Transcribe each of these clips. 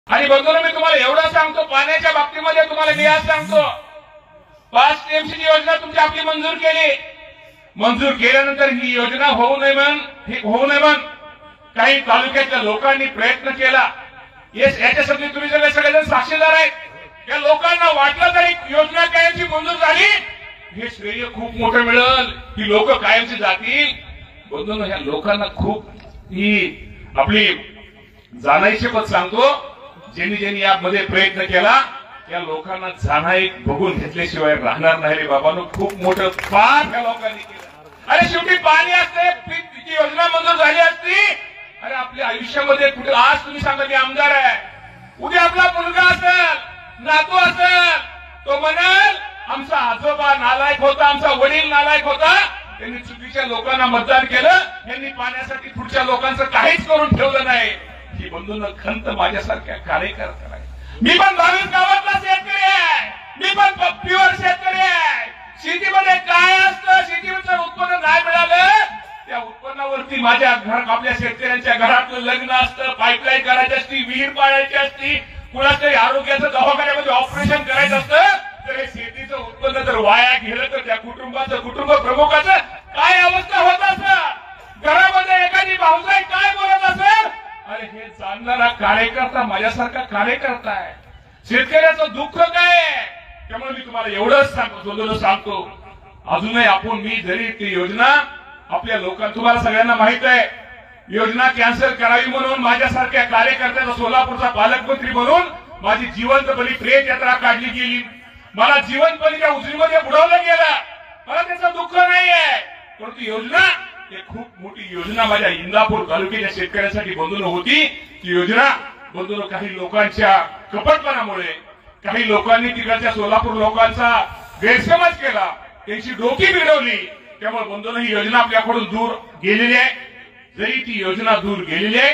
आणि बंधूंनो, मी तुम्हाला एवढं सांगतो, पाण्याच्या बाबतीमध्ये तुम्हाला मी आज सांगतो, 5 टीएमसीची योजना तुमची आपली मंजूर केली. मंजूर केल्यानंतर ही योजना होऊ नये म्हणून काही तालुक्यातल्या लोकांनी प्रयत्न केला. याच्यासाठी तुम्ही सगळेजण साक्षीदार आहेत. या लोकांना वाटलं तरी योजना कायमची मंजूर झाली, हे श्रेय खूप मोठं मिळेल, ही लोक कायमची जातील. बंधूंनो, ह्या लोकांना खूप ही आपली जाणायची पद सांगतो, ज्यांनी यामध्ये प्रयत्न केला या लोकांना जाणाई बघून घेतल्याशिवाय राहणार नाही रे बाबांनो. खूप मोठं पाप या लोकांनी केलं. अरे शेवटी पाणी असते, ती योजना मंजूर झाली असती. अरे आपल्या आयुष्यामध्ये कुठे आज तुम्ही सांगा मी आमदार आहे, उद्या आपला मुलगा असेल, नातू असेल, तो म्हणेल आमचा आजोबा नालायक होता, आमचा वडील नालायक होता, त्यांनी चुकीच्या लोकांना मतदान केलं, यांनी पाण्यासाठी पुढच्या लोकांचं काहीच करून ठेवलं नाही. ही बंधूंना खंत माझ्यासारख्या कार्यकर्त्याला आहे. मी पण 22 गावातला शेतकरी आहे, मी पण प्युअर शेतकरी आहे. शेतीमध्ये काय असतं, शेतीचं उत्पन्न नाही मिळालं, त्या उत्पन्नावरती माझ्या आपल्या शेतकऱ्यांच्या घरातलं लग्न असतं, पाईपलाईन करायची असती, विहीर पाडायची असती, कुणातरी आरोग्याचं दवाखान्यामध्ये ऑपरेशन करायचं असतं, तर हे शेतीचं उत्पन्न जर वाया गेलं तर त्या कुटुंब प्रमुखाचं काय अवस्था होत असेल, घरामध्ये एखादी भाऊजाई काय बोलत असेल. अरे हे जाणणारा कार्यकर्ता माझ्यासारखा कार्यकर्ता आहे. शेतकऱ्याचं दुःख काय आहे, त्यामुळे मी तुम्हाला एवढंच सांगतो, अजूनही आपण मी जरी ती योजना आपल्या तुम्हाला सगळ्यांना माहित आहे, योजना कॅन्सल करावी म्हणून माझ्यासारख्या कार्यकर्त्याचा सोलापूरचा पालकमंत्री म्हणून माझी जिवंतपणी प्रेत यात्रा काढली गेली. मला जिवंतपणी त्या उजवीमध्ये बुडवलं गेलं. मला त्याचं दुःख नाहीये, परंतु योजना खूप मोठी योजना माझ्या इंदापूर तालुक्याच्या शेतकऱ्यांसाठी बंधूंनो होती. ती योजना बंधूंनो काही लोकांच्या कपटपणामुळे, काही लोकांनी तिकडच्या सोलापूर लोकांचा गैरसमज केला, त्यांची डोकी बिघडवली. त्यामुळे बंधूंनो ही योजना आपल्याकडून दूर गेलेली आहे. जरी ती योजना दूर गेलेली आहे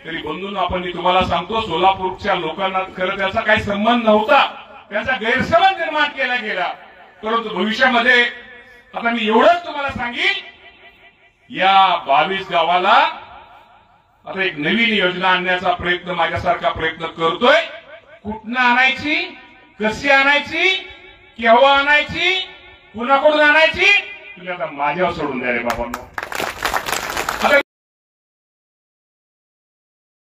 तरी बंधूंनो आपण मी तुम्हाला सांगतो, सोलापूरच्या लोकांना खरं त्याचा काही संबंध नव्हता, त्याचा गैरसमज निर्माण केला गेला. परंतु भविष्यामध्ये आता मी एवढंच तुम्हाला सांगेन, या 22 गावाला आता एक नवीन योजना आणण्याचा प्रयत्न माझ्यासारखा प्रयत्न करतोय. कुठनं आणायची, कशी आणायची, केव्हा आणायची, कुणाकडून आणायची, तुम्ही आता माझ्यावर सोडून द्या रे बाबांनो.